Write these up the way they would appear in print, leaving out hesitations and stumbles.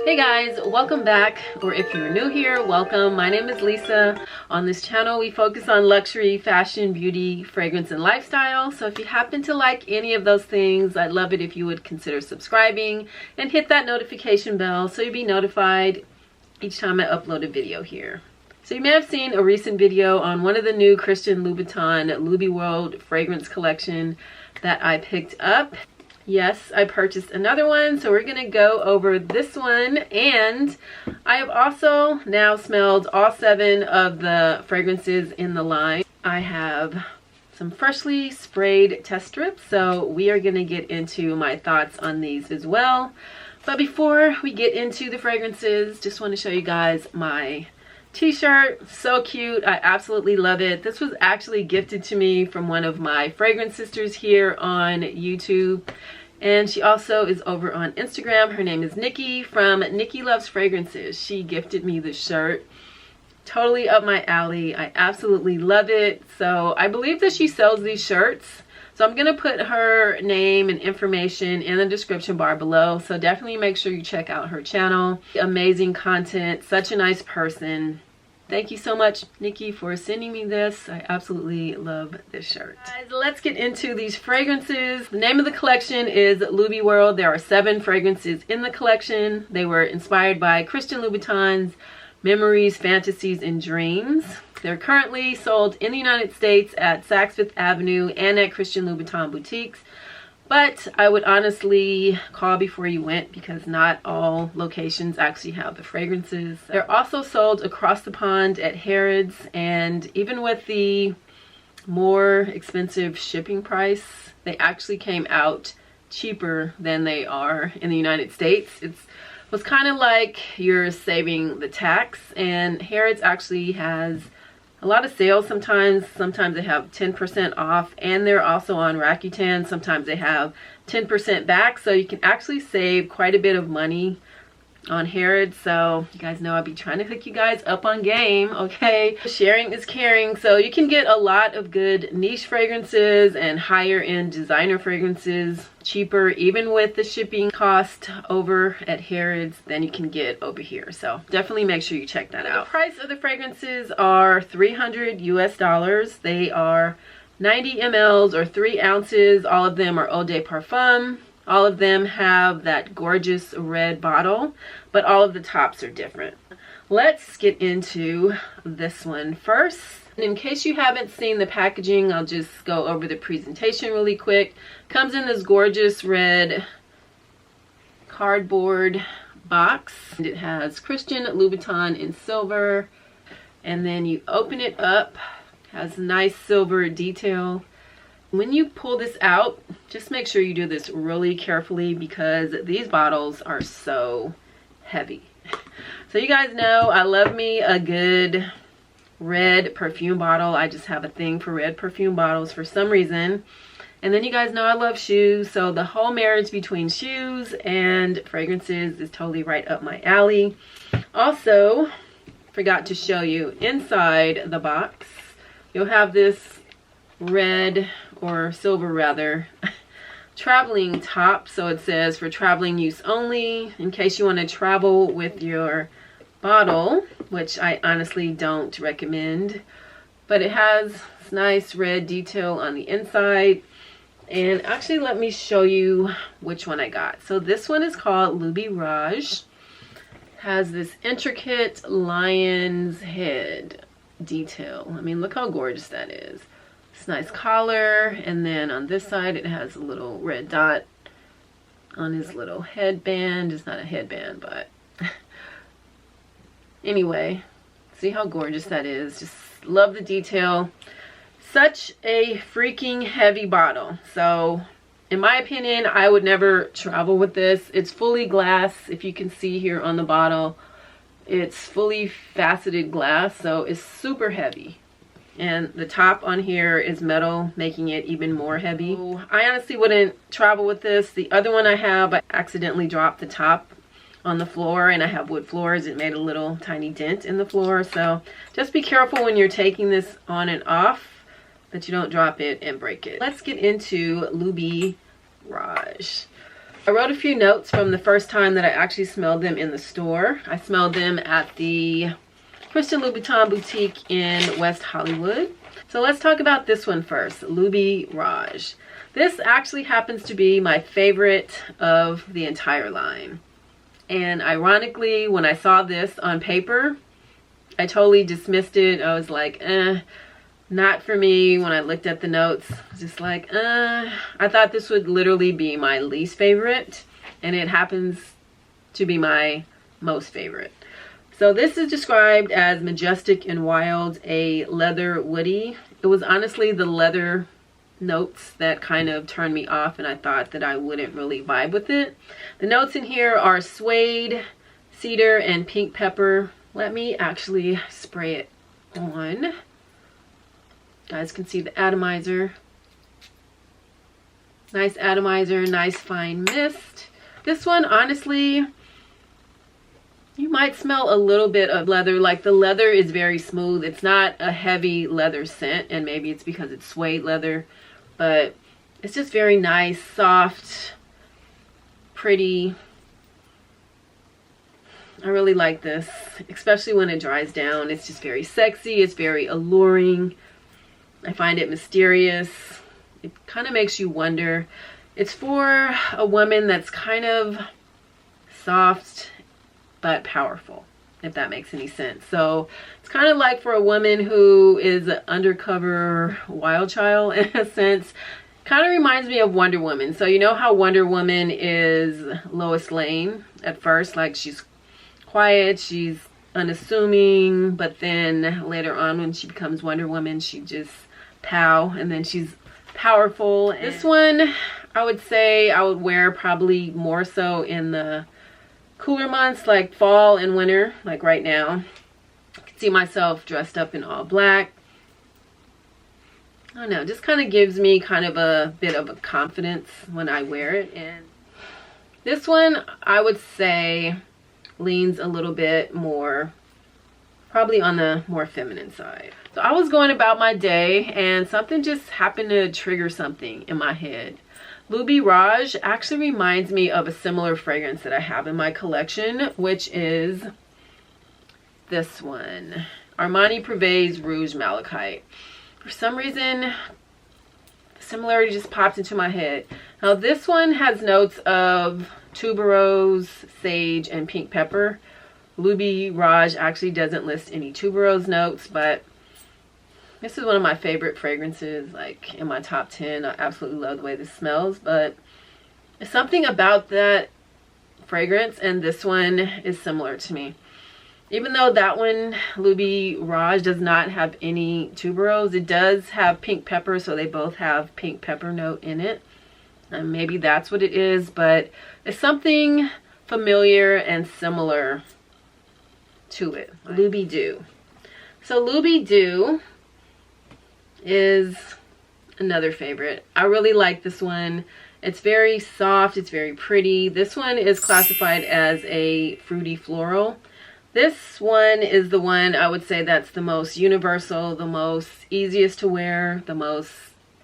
Hey guys, welcome back, or if you're new here, welcome. My name is Lisa. On this channel we focus on luxury, fashion, beauty, fragrance, and lifestyle. So if you happen to like any of those things, I'd love it if you would consider subscribing and hit that notification bell so you'll be notified each time I upload a video here. So you may have seen a recent video on one of the new Christian Louboutin Loubiworld fragrance collection that I picked up. Yes, I purchased another one, so we're gonna go over this one, and I have also now smelled all 7 of the fragrances in the line. I have some freshly sprayed test strips, so we are gonna get into my thoughts on these as well. But before we get into the fragrances, just want to show you guys my t-shirt. So cute. I absolutely love it. This was actually gifted to me from one of my fragrance sisters here on YouTube, and she also is over on Instagram. Her name is Nikki from Nikki Loves Fragrances. She gifted me this shirt. Totally up my alley. I absolutely love it. So I believe that she sells these shirts, so I'm gonna put her name and information in the description bar below, so definitely make sure you check out her channel. Amazing content, such a nice person. Thank you so much, Nikki, for sending me this. I absolutely love this shirt. Guys, let's get into these fragrances. The name of the collection is Loubiworld. There are 7 fragrances in the collection. They were inspired by Christian Louboutin's Memories, Fantasies, and Dreams. They're currently sold in the United States at Saks Fifth Avenue and at Christian Louboutin boutiques. But I would honestly call before you went, because not all locations actually have the fragrances. They're also sold across the pond at Harrods, and even with the more expensive shipping price, they actually came out cheaper than they are in the United States. It was kind of like you're saving the tax, and Harrods actually has a lot of sales. Sometimes they have 10% off, and they're also on Rakuten. Sometimes they have 10% back, so you can actually save quite a bit of money on Harrods. So you guys know I'll be trying to hook you guys up on game, okay? Sharing is caring. So you can get a lot of good niche fragrances and higher end designer fragrances cheaper, even with the shipping cost over at Harrods, than you can get over here. So definitely make sure you check that out. The price of the fragrances are $300 US. They are 90 mLs or 3 ounces. All of them are Eau de Parfum. All of them have that gorgeous red bottle, but all of the tops are different. Let's get into this one first. And in case you haven't seen the packaging, I'll just go over the presentation really quick. Comes in this gorgeous red cardboard box. And it has Christian Louboutin in silver. And then you open it up, has nice silver detail. When you pull this out, just make sure you do this really carefully, because these bottles are so heavy. So you guys know I love me a good red perfume bottle. I just have a thing for red perfume bottles for some reason. And then you guys know I love shoes, so the whole marriage between shoes and fragrances is totally right up my alley. Also, forgot to show you inside the box, you'll have this red, or silver rather, traveling top. So it says for traveling use only, in case you want to travel with your bottle, which I honestly don't recommend. But it has this nice red detail on the inside. And actually, let me show you which one I got. So this one is called Lubi Raj. Has this intricate lion's head detail. I mean, look how gorgeous that is. It's nice collar, and then on this side it has a little red dot on his little headband. It's not a headband, but anyway, see how gorgeous that is. Just love the detail. Such a freaking heavy bottle. So in my opinion, I would never travel with this. It's fully glass. If you can see here on the bottle, it's fully faceted glass, so it's super heavy. And the top on here is metal, making it even more heavy. I honestly wouldn't travel with this. The other one I have, I accidentally dropped the top on the floor, and I have wood floors. It made a little tiny dent in the floor. So just be careful when you're taking this on and off that you don't drop it and break it. Let's get into Lubi Raj. I wrote a few notes from the first time that I actually smelled them in the store. I smelled them at the Christian Louboutin boutique in West Hollywood. So let's talk about this one first, Lubi Raj. This actually happens to be my favorite of the entire line. And ironically, when I saw this on paper, I totally dismissed it. I was like, not for me. When I looked at the notes, just like, I thought this would literally be my least favorite, and it happens to be my most favorite. So this is described as majestic and wild, a leather woody. It was honestly the leather notes that kind of turned me off, and I thought that I wouldn't really vibe with it. The notes in here are suede, cedar, and pink pepper. Let me actually spray it on. You guys can see the atomizer. Nice atomizer, nice fine mist. This one, honestly, you might smell a little bit of leather. Like the leather is very smooth. It's not a heavy leather scent, and maybe it's because it's suede leather, but it's just very nice, soft, pretty. I really like this, especially when it dries down. It's just very sexy. It's very alluring. I find it mysterious. It kind of makes you wonder. It's for a woman that's kind of soft but powerful, if that makes any sense. So it's kind of like for a woman who is an undercover wild child in a sense. Kind of reminds me of Wonder Woman. So you know how Wonder Woman is Lois Lane at first, like she's quiet, she's unassuming, but then later on when she becomes Wonder Woman, she just pow, and then she's powerful. This one, I would say I would wear probably more so in the cooler months, like fall and winter, like right now. I can see myself dressed up in all black. I don't know, just kind of gives me kind of a bit of a confidence when I wear it. And this one, I would say, leans a little bit more, probably on the more feminine side. So I was going about my day and something just happened to trigger something in my head. Lubi Raj actually reminds me of a similar fragrance that I have in my collection, which is this one, Armani Privé's Rouge Malachite. For some reason, the similarity just popped into my head. Now this one has notes of tuberose, sage, and pink pepper. Lubi Raj actually doesn't list any tuberose notes, but this is one of my favorite fragrances, like in my top 10. I absolutely love the way this smells, but it's something about that fragrance, and this one is similar to me. Even though that one, Lubi Raj, does not have any tuberose, it does have pink pepper, so they both have pink pepper note in it. And maybe that's what it is, but it's something familiar and similar to it. Lubi Doo. So Lubi Doo is another favorite. I really like this one. It's very soft, it's very pretty. This one is classified as a fruity floral. This one is the one I would say that's the most universal, the most easiest to wear, the most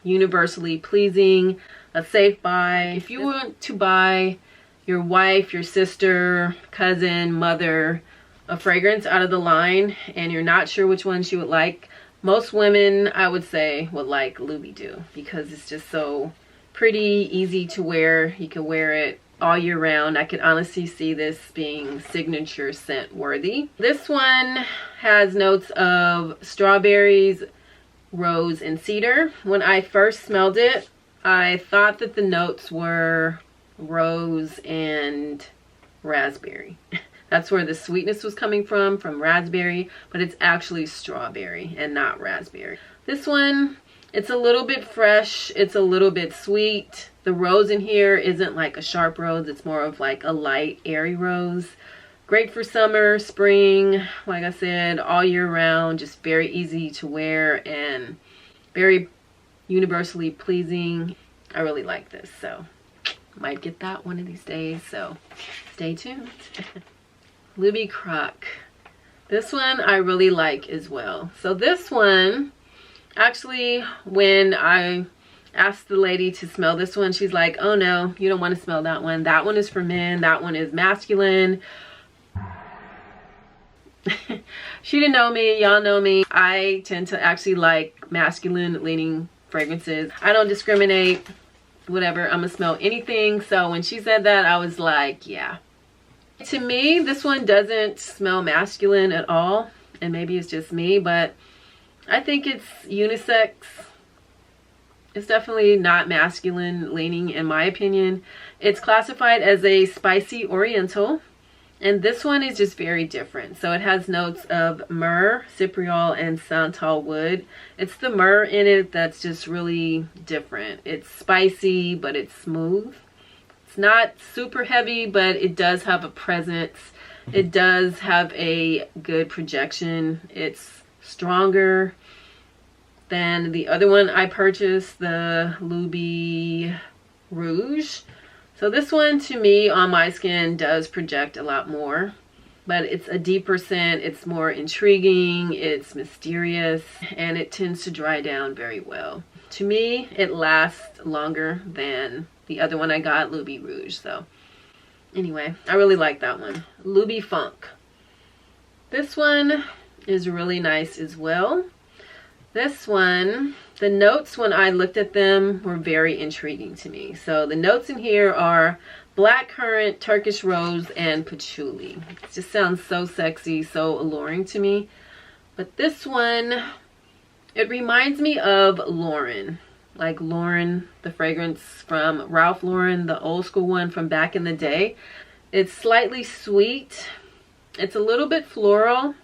universally pleasing, a safe buy. If you want to buy your wife, your sister, cousin, mother a fragrance out of the line and you're not sure which one she would like, most women, I would say, would like Lubi Doo because it's just so pretty, easy to wear. You can wear it all year round. I could honestly see this being signature scent worthy. This one has notes of strawberries, rose, and cedar. When I first smelled it, I thought that the notes were rose and raspberry. That's where the sweetness was coming from raspberry, but it's actually strawberry and not raspberry. This one, it's a little bit fresh, it's a little bit sweet. The rose in here isn't like a sharp rose, it's more of like a light, airy rose. Great for summer, spring, like I said, all year round, just very easy to wear and very universally pleasing. I really like this, so might get that one of these days, so stay tuned. Lubi Crock. This one I really like as well. So this one, actually, when I asked the lady to smell this one. She's like, oh no, you don't want to smell that one. That one is for men. That one is masculine. She didn't know me. Y'all know me. I tend to actually like masculine leaning fragrances. I don't discriminate. Whatever. I'm gonna smell anything. So when she said that, I was like, yeah. To me, this one doesn't smell masculine at all. And maybe it's just me, but I think it's unisex. It's definitely not masculine leaning in my opinion. It's classified as a spicy oriental. And this one is just very different. So it has notes of myrrh, cypriol, and santal wood. It's the myrrh in it that's just really different. It's spicy, but it's smooth. It's not super heavy, but it does have a presence. It does have a good projection. It's stronger than the other one I purchased, the Lubi Rouge. So this one to me on my skin does project a lot more, but it's a deeper scent. It's more intriguing, it's mysterious, and it tends to dry down very well. To me, it lasts longer than the other one I got, Lubi Rouge. So anyway, I really like that one. Lubi Funk. This one is really nice as well. This one, the notes when I looked at them were very intriguing to me. So the notes in here are blackcurrant, Turkish rose, and patchouli. It just sounds so sexy, so alluring to me. But this one, it reminds me of Lauren. Like Lauren, the fragrance from Ralph Lauren, the old school one from back in the day. It's slightly sweet. It's a little bit floral,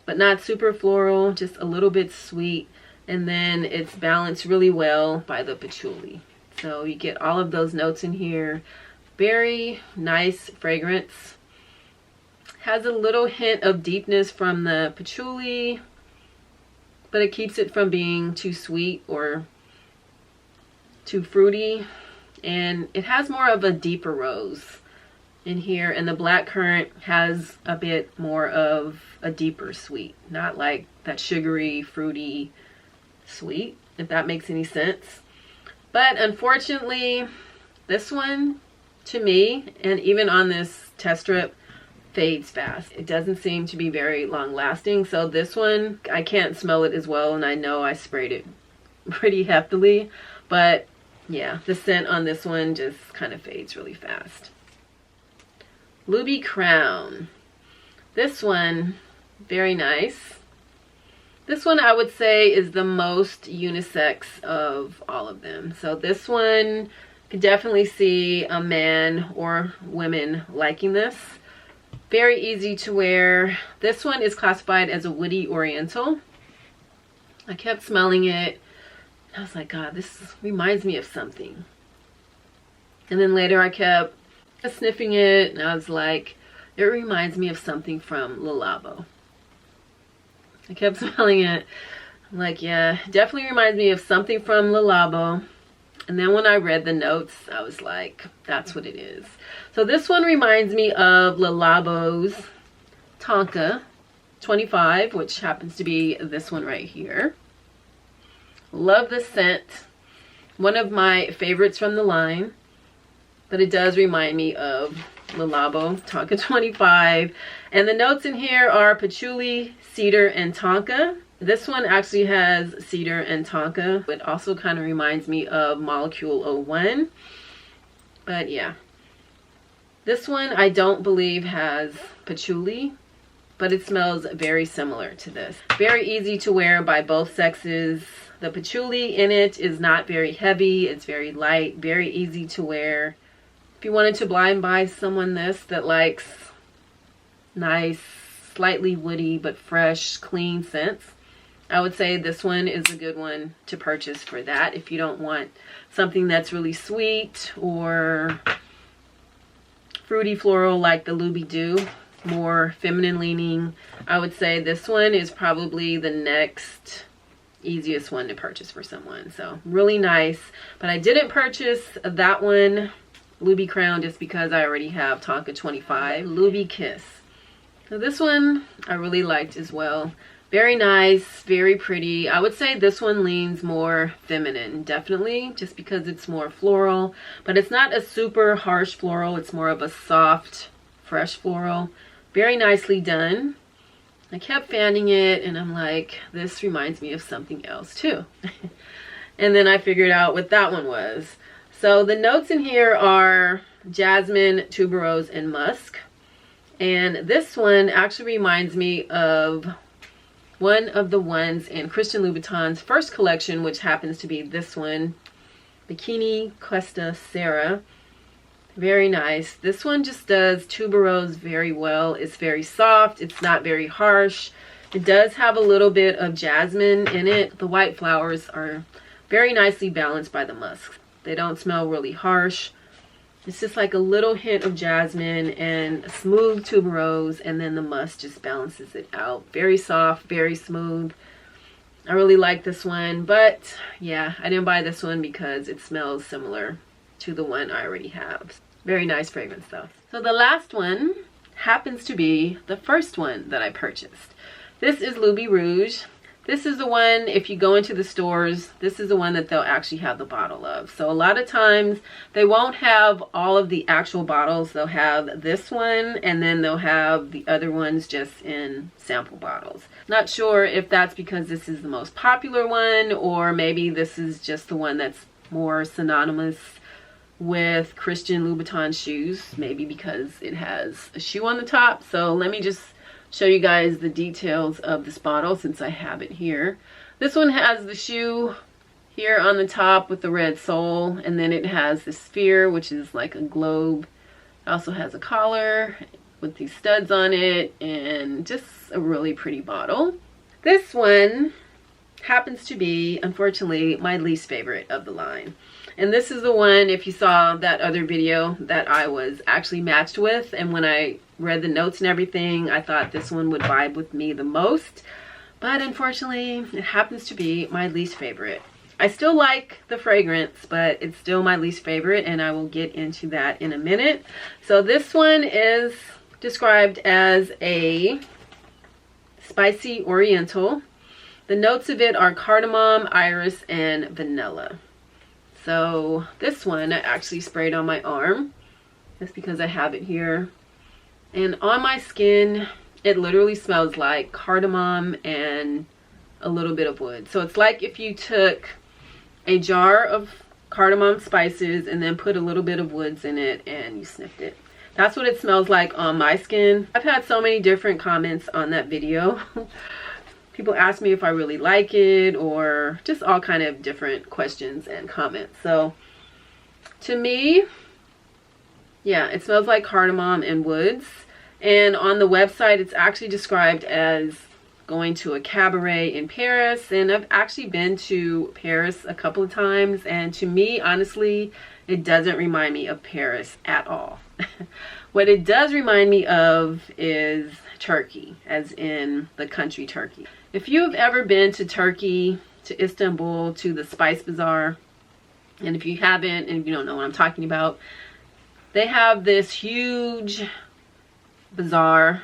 but not super floral, just a little bit sweet. And then it's balanced really well by the patchouli. So you get all of those notes in here. Very nice fragrance. Has a little hint of deepness from the patchouli, but it keeps it from being too sweet or too fruity. And it has more of a deeper rose in here, and the blackcurrant has a bit more of a deeper sweet, not like that sugary, fruity sweet, if that makes any sense. But unfortunately, this one, to me, and even on this test strip, fades fast. It doesn't seem to be very long lasting. So this one, I can't smell it as well, and I know I sprayed it pretty heftily, but yeah, the scent on this one just kind of fades really fast. Lubi Crown. This one, very nice. This one I would say is the most unisex of all of them. So this one, you can definitely see a man or women liking this. Very easy to wear. This one is classified as a woody oriental. I kept smelling it. I was like, God, this reminds me of something. And then later I kept sniffing it, and I was like, it reminds me of something from Le Labo. I kept smelling it. I'm like, yeah, definitely reminds me of something from Le Labo. And then when I read the notes, I was like, that's what it is. So this one reminds me of Le Labo's Tonka 25, which happens to be this one right here. Love the scent. One of my favorites from the line. But it does remind me of Le Labo Tonka 25. And the notes in here are patchouli, cedar, and tonka. This one actually has cedar and tonka. It also kind of reminds me of Molecule 01. But yeah. This one I don't believe has patchouli, but it smells very similar to this. Very easy to wear by both sexes. The patchouli in it is not very heavy. It's very light, very easy to wear. If you wanted to blind buy someone this that likes nice, slightly woody, but fresh, clean scents, I would say this one is a good one to purchase for that. If you don't want something that's really sweet or fruity floral like the Lubi Doo, more feminine leaning, I would say this one is probably the next easiest one to purchase for someone. So really nice. But I didn't purchase that one, Lubi Crown, just because I already have Tonka 25. Lubi Kiss. So this one I really liked as well. Very nice, very pretty. I would say this one leans more feminine, definitely, just because it's more floral. But it's not a super harsh floral. It's more of a soft, fresh floral. Very nicely done. I kept fanning it and I'm like, this reminds me of something else too. And then I figured out what that one was. So the notes in here are jasmine, tuberose, and musk. And this one actually reminds me of one of the ones in Christian Louboutin's first collection, which happens to be this one, Bikini Cuesta Sarah. Very nice. This one just does tuberose very well. It's very soft. It's not very harsh. It does have a little bit of jasmine in it. The white flowers are very nicely balanced by the musk. They don't smell really harsh. It's just like a little hint of jasmine and a smooth tuberose, and then the musk just balances it out. Very soft, very smooth. I really like this one, but yeah, I didn't buy this one because it smells similar to the one I already have. Very nice fragrance though. So the last one happens to be the first one that I purchased. This is Lubi Rouge. This is the one, if you go into the stores, this is the one that they'll actually have the bottle of. So a lot of times they won't have all of the actual bottles. They'll have this one and then they'll have the other ones just in sample bottles. Not sure if that's because this is the most popular one, or maybe this is just the one that's more synonymous with Christian Louboutin shoes, maybe because it has a shoe on the top. So let me just show you guys the details of this bottle since I have it here. This one has the shoe here on the top with the red sole, and then it has the sphere, which is like a globe. It also has a collar with these studs on it, and just a really pretty bottle. This one happens to be, unfortunately, my least favorite of the line. And this is the one, if you saw that other video, that I was actually matched with. And when I read the notes and everything, I thought this one would vibe with me the most. But unfortunately, it happens to be my least favorite. I still like the fragrance, but it's still my least favorite, and I will get into that in a minute. So this one is described as a spicy oriental. The notes of it are cardamom, iris, and vanilla. So this one I actually sprayed on my arm. That's because I have it here. And on my skin, it literally smells like cardamom and a little bit of wood. So it's like if you took a jar of cardamom spices and then put a little bit of woods in it and you sniffed it. That's what it smells like on my skin. I've had so many different comments on that video. People ask me if I really like it, or just all kind of different questions and comments. So to me, yeah, it smells like cardamom and woods. And on the website, it's actually described as going to a cabaret in Paris. And I've actually been to Paris a couple of times. And to me, honestly, it doesn't remind me of Paris at all. What it does remind me of is Turkey, as in the country Turkey. If you've ever been to Turkey, to Istanbul, to the Spice Bazaar, and if you haven't and you don't know what I'm talking about, they have this huge bazaar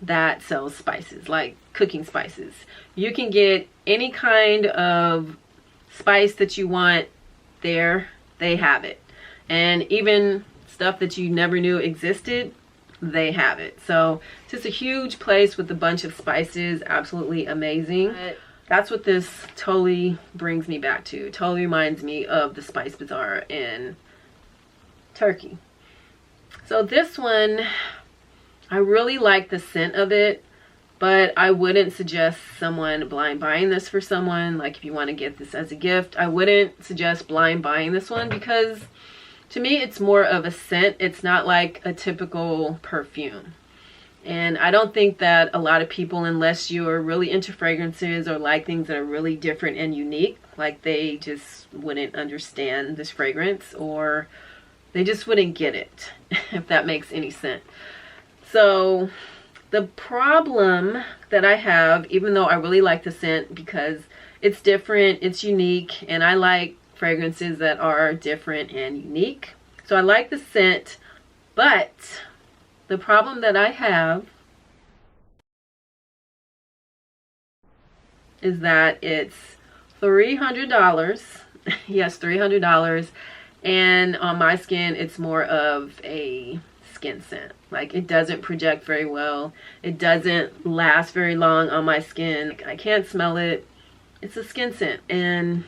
that sells spices, like cooking spices. You can get any kind of spice that you want there. They have it. And even stuff that you never knew existed, they have it. So it's just a huge place with a bunch of spices. Absolutely amazing. That's what this totally brings me back to. It totally reminds me of the Spice Bazaar in Turkey. So this one, I really like the scent of it, but I wouldn't suggest someone blind buying this for someone. Like if you want to get this as a gift, I wouldn't suggest blind buying this one, because to me, it's more of a scent. It's not like a typical perfume. And I don't think that a lot of people, unless you're really into fragrances or like things that are really different and unique, like they just wouldn't understand this fragrance, or they just wouldn't get it, if that makes any sense. So the problem that I have, even though I really like the scent because it's different, it's unique, and I like fragrances that are different and unique. So I like the scent, but the problem that I have is that it's $300. Yes, $300. And on my skin, it's more of a skin scent. Like, it doesn't project very well. It doesn't last very long on my skin. I can't smell it. It's a skin scent. And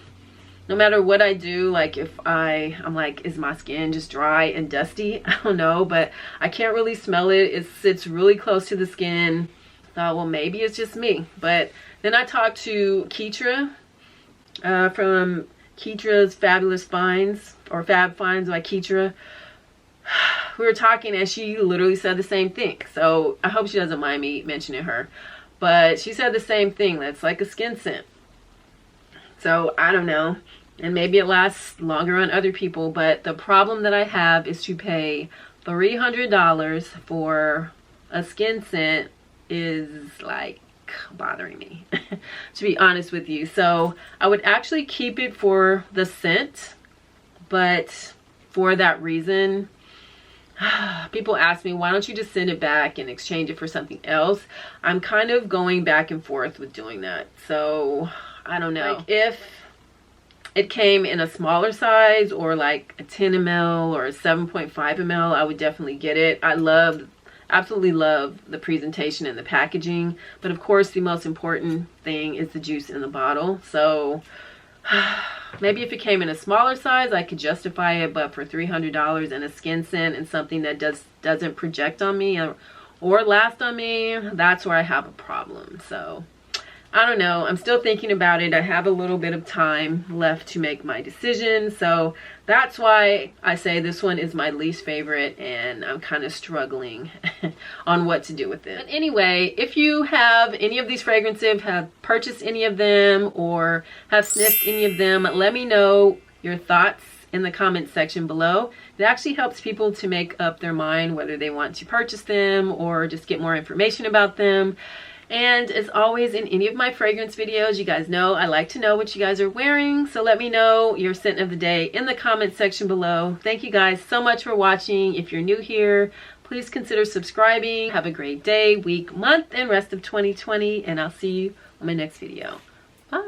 no matter what I do, like if I'm like, is my skin just dry and dusty? I don't know, but I can't really smell it. It sits really close to the skin. Thought, well, maybe it's just me. But then I talked to Keitra from Keitra's Fabulous Finds, or Fab Finds by Keitra. We were talking and she literally said the same thing. So I hope she doesn't mind me mentioning her. But she said the same thing. That's like a skin scent. So I don't know. And maybe it lasts longer on other people. But the problem that I have is to pay $300 for a skin scent is like bothering me, to be honest with you. So I would actually keep it for the scent. But for that reason, people ask me, why don't you just send it back and exchange it for something else? I'm kind of going back and forth with doing that. So I don't know. Like, if it came in a smaller size, or like a 10 ml or a 7.5 ml, I would definitely get it. I absolutely love the presentation and the packaging. But of course, the most important thing is the juice in the bottle. So maybe if it came in a smaller size, I could justify it. But for $300 and a skin scent and something that doesn't project on me or last on me, that's where I have a problem. So I don't know. I'm still thinking about it. I have a little bit of time left to make my decision. So that's why I say this one is my least favorite, and I'm kind of struggling on what to do with it. But anyway, if you have any of these fragrances, have purchased any of them, or have sniffed any of them, let me know your thoughts in the comment section below. It actually helps people to make up their mind whether they want to purchase them or just get more information about them. And as always, in any of my fragrance videos, you guys know I like to know what you guys are wearing. So let me know your scent of the day in the comment section below. Thank you guys so much for watching. If you're new here, please consider subscribing. Have a great day, week, month, and rest of 2020. And I'll see you on my next video. Bye.